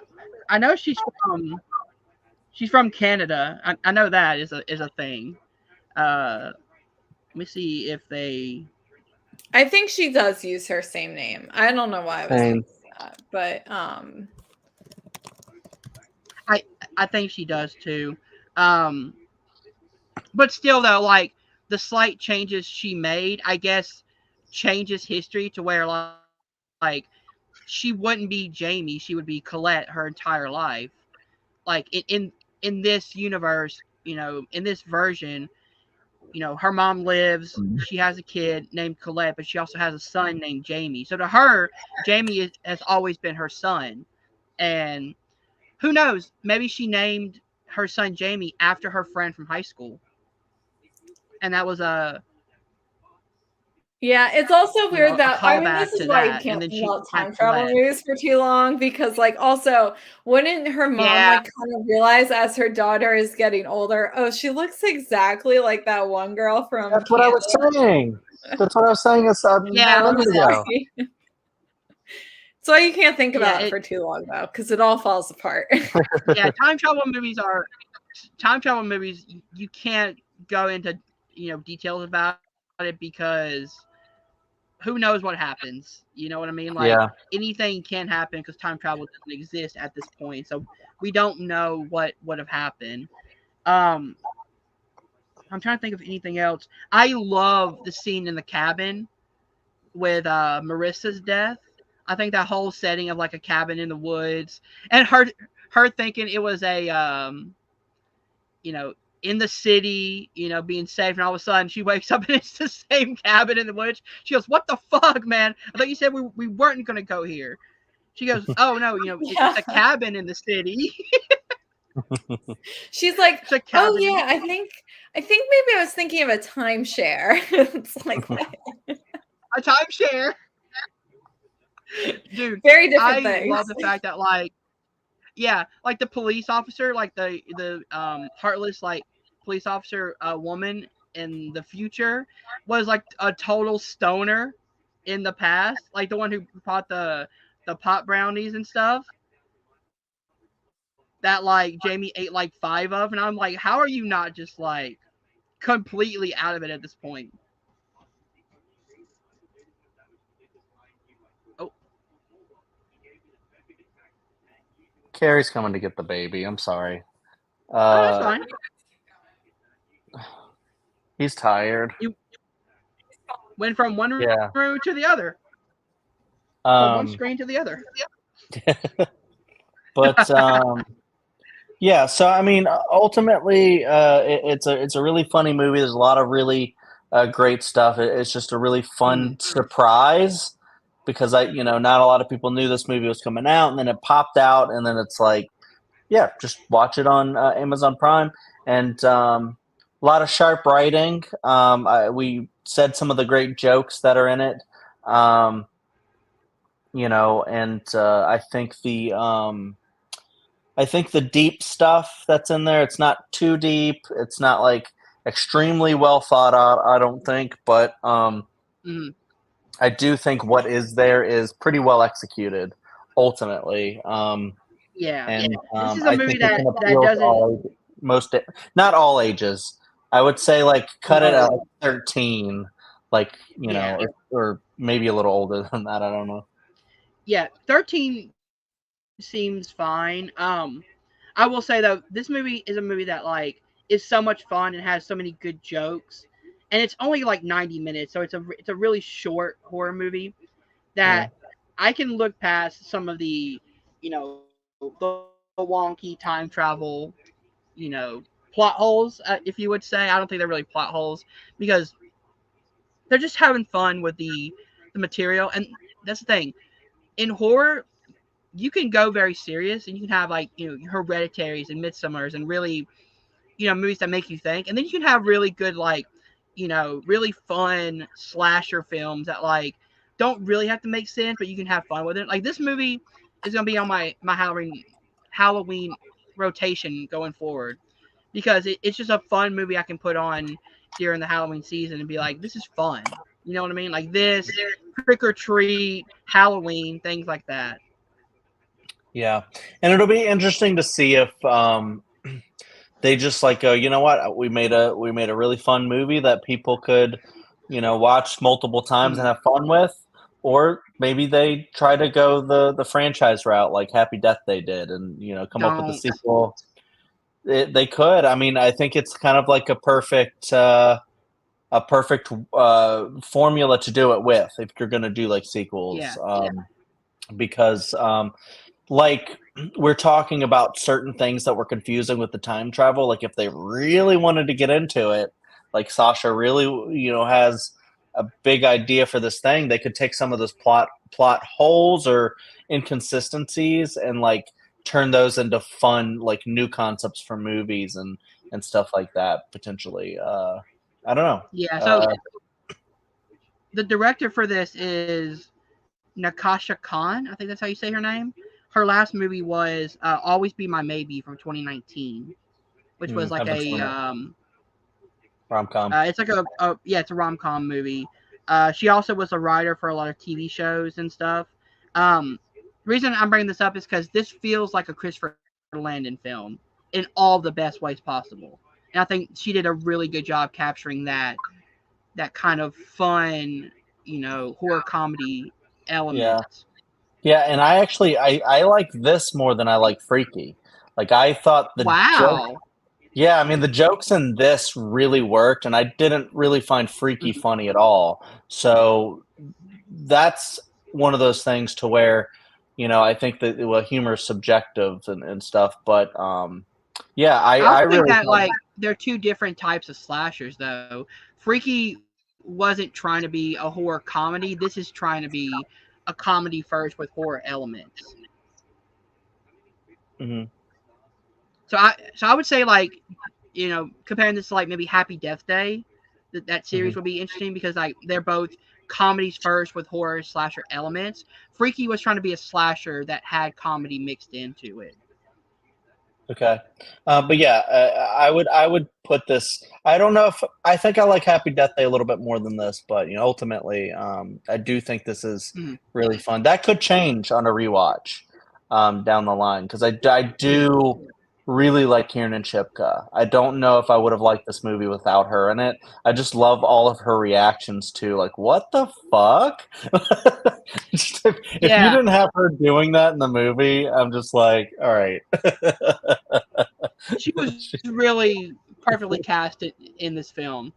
I know she's from Canada. I know that is a thing. Let me see if they. I think she does use her same name. I don't know why I was Same. thinking that, but I think she does too. Um, but still, though, like the slight changes she made, I guess, changes history to where like she wouldn't be Jamie, she would be Colette her entire life. Like in this universe, in this version, her mom lives, she has a kid named Colette, but she also has a son named Jamie. So to her, has always been her son. And who knows, maybe she named her son Jamie after her friend from high school. And that was yeah, it's also weird a that I mean, callback this is to why you that. can't And then think she about had time travel Colette. movies for too long because, like, also, wouldn't her mom Yeah. like kind of realize as her daughter is getting older, oh, she looks exactly like that one girl from That's what I was Canada? saying. That's what I was saying a Yeah, minute ago. So you can't think yeah, about it for too long though, because it all falls apart. yeah, time travel movies. You can't go into details about it because who knows what happens. You know what I mean? Like Yeah. anything can happen because time travel doesn't exist at this point. So we don't know what would have happened. Um, I'm trying to think of anything else. I love the scene in the cabin with Marissa's death. I think that whole setting of like a cabin in the woods and her thinking it was a you know, in the city, being safe, and all of a sudden she wakes up and it's the same cabin in the woods. She goes, "What the fuck, man? I thought you said we weren't gonna go here." She goes, "Oh no, it's Yeah. a cabin in the city." She's like, It's a oh cabin. yeah, I think maybe I was thinking of a timeshare. It's like what? A timeshare. Dude, Very different I things. love the fact that yeah, like the police officer, like the heartless like police officer woman in the future was like a total stoner in the past, like the one who bought the pot brownies and stuff that like Jamie ate like 5 of, and I'm like, how are you not just like completely out of it at this point? Oh, Carrie's coming to get the baby. I'm sorry. oh, that's Uh, fine. he's tired. You went from one room Yeah. to the other, from one screen Um, to the other. but yeah. So I mean, ultimately, it's a really funny movie. There's a lot of really great stuff. It's just a really fun surprise because not a lot of people knew this movie was coming out, and then it popped out, and then it's like, yeah, just watch it on Amazon Prime, and a lot of sharp writing. We said some of the great jokes that are in it. Um, and I think the deep stuff that's in there, it's not too deep. It's not like extremely well thought out, I don't think, but Mhm. I do think what is there is pretty well executed ultimately. Yeah, And this is a I movie think it can that appeal to doesn't. most, not all ages. I would say like cut it No, at like 13, like, yeah, or maybe a little older than that. I don't know. yeah. 13 seems fine. I will say though, this movie is a movie that like is so much fun and has so many good jokes, and it's only like 90 minutes, so it's a really short horror movie Yeah. that I can look past some of the wonky time travel, plot holes, if you would say. I don't think they're really plot holes because they're just having fun with the material, and that's the thing in horror. You can go very serious and you can have like hereditaries and midsummers and really movies that make you think, and then you can have really good like really fun slasher films that like don't really have to make sense, but you can have fun with it. Like this movie is gonna be on my Halloween rotation going forward because it's just a fun movie I can put on during the Halloween season and be like, this is fun. You know what I mean? Like this, trick or treat, Halloween, things like that. Yeah, and it'll be interesting to see if they just like go, you know what, we made a really fun movie that people could, watch multiple times and have fun with, or maybe they try to go the franchise route like Happy Death Day did, and come up with a Don't. sequel. They could. I mean, I think it's kind of like a perfect formula to do it with if you're going to do like sequels, Yeah. because like we're talking about certain things that were confusing with the time travel. Like if they really wanted to get into it, like Sasha really, has a big idea for this thing, they could take some of those plot holes or inconsistencies and like turn those into fun, like new concepts for movies and stuff like that potentially. I don't know. Yeah. So the director for this is Nakasha Khan. I think that's how you say her name. Her last movie was Always Be My Maybe from 2019, which was like Haven't a seen it. Rom-com. it's like it's a rom com movie. She also was a writer for a lot of TV shows and stuff. Reason I'm bringing this up is because this feels like a Christopher Landon film in all the best ways possible, and I think she did a really good job capturing that kind of fun, horror comedy Yeah. element. Yeah, and I like this more than I like Freaky. Like I thought the joke. Wow. Yeah, I mean the jokes in this really worked, and I didn't really find Freaky funny at all. So that's one of those things to where, I think that humor is subjective and stuff, but yeah, I I also think really that thought. like they're two different types of slashers though. Freaky wasn't trying to be a horror comedy. This is trying to be a comedy first with horror elements. Mhm. So I would say like, comparing this to like maybe Happy Death Day, that series Mhm. would be interesting because like they're both comedies first with horror slasher elements. Freaky was trying to be a slasher that had comedy mixed into it. Okay, but yeah, I would put this. I don't know if I think I like Happy Death Day a little bit more than this, but ultimately, I do think this is Mhm. really fun. That could change on a rewatch down the line because I do really like Kiernan Shipka. I don't know if I would have liked this movie without her in it. I just love all of her reactions to like, what the fuck? Just if you Yeah, didn't have her doing that in the movie, I'm just like, all right. she was really perfectly casted in this film.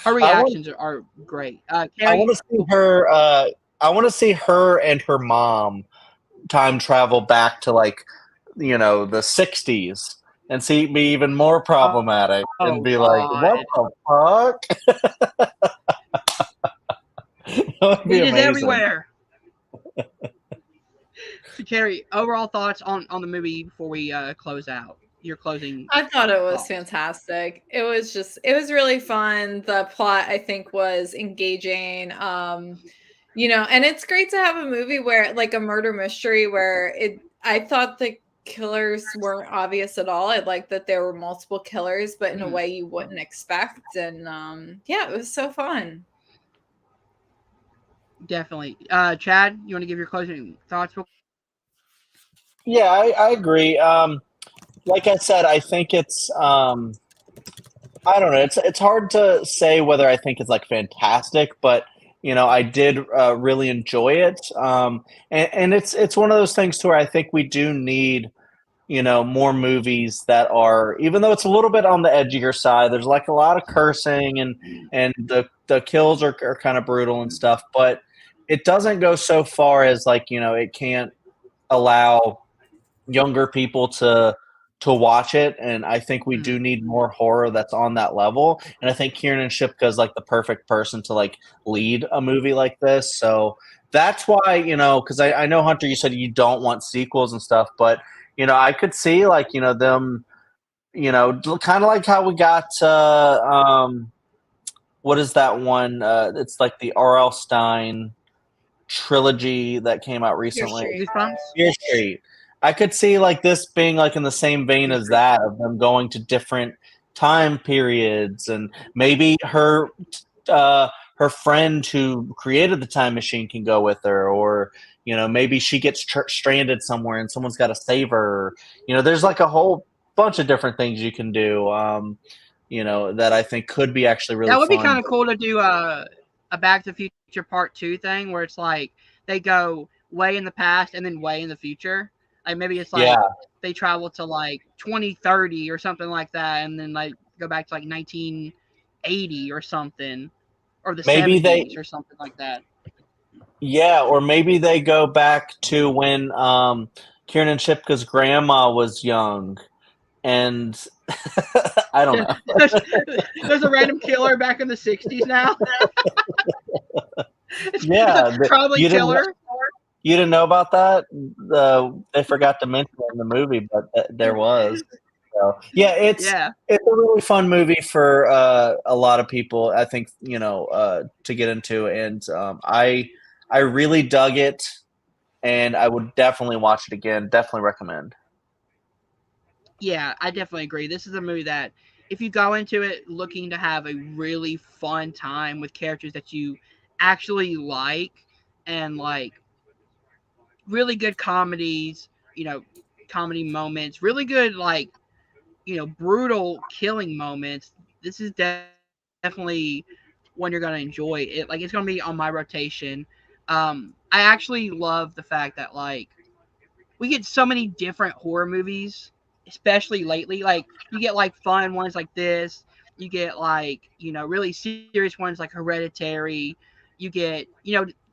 Her I want reactions are great. I want Carrie, to see her. I want to see her and her mom time travel back to like the '60s and see it be even more problematic and oh be like, what god, the fuck? That would be witches amazing. everywhere. So Carrie, overall thoughts on the movie before we close out. Your closing I thought it was thoughts. fantastic. It was really fun. The plot I think was engaging. And it's great to have a movie where like a murder mystery where I thought the killers weren't obvious at all. I liked that there were multiple killers, but in a way you wouldn't expect. And yeah, it was so fun. Definitely. Chad, you want to give your closing thoughts? Yeah, I agree. Like I said, I think it's I don't know. It's hard to say whether I think it's like fantastic, but I did really enjoy it. And it's one of those things to where I think we do need more movies that are, even though it's a little bit on the edgier side. There's like a lot of cursing and the kills are kind of brutal and stuff, but it doesn't go so far as like it can't allow younger people to watch it, and I think we do need more horror that's on that level. And I think Kiernan Shipka is like the perfect person to like lead a movie like this. So that's why because I know Hunter, you said you don't want sequels and stuff, but I could see like them kind of like how we got what is that one? It's like the R.L. Stein trilogy that came out recently. Street. Goosebumps. Fear Street. I could see like this being like in the same vein as that, of them going to different time periods, and maybe her friend who created the time machine can go with her, or maybe she gets stranded somewhere and someone's got to save her. There's like a whole bunch of different things you can do. That I think could be actually really That would be fun. kind of cool to do a Back to the Future Part 2 thing where it's like they go way in the past and then way in the future. Like maybe it's like they travel to like 2030 or something like that, and then like go back to like 1980 or something, or the Maybe 70s or something like that. Yeah, or maybe they go back to when Kieran Shipka's grandma was young, and I don't know. There's a random killer back in the 60s now. Yeah, Probably killer. You didn't know about that? They forgot to mention it in the movie, but there was. So, yeah, it's a really fun movie for a lot of people, I think, to get into, and I really dug it, and I would definitely watch it again. Definitely recommend. Yeah, I definitely agree. This is a movie that if you go into it looking to have a really fun time with characters that you actually like, and like really good comedies, comedy moments, really good like, brutal killing moments, this is definitely one you're going to enjoy. It like it's going to be on my rotation. I actually love the fact that like we get so many different horror movies, especially lately. Like you get like fun ones like this. You get like really serious ones like Hereditary. You get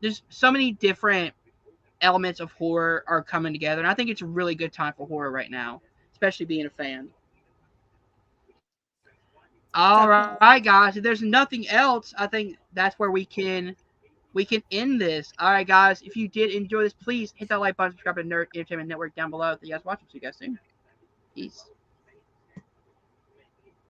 there's so many different elements of horror are coming together, and I think it's a really good time for horror right now, especially being a fan. All Definitely. right, guys. If there's nothing else, I think that's where we can end this. All right, guys. If you did enjoy this, please hit that like button, subscribe to Nerd Entertainment Network down below. Thank you guys for watching. See you guys soon. Peace.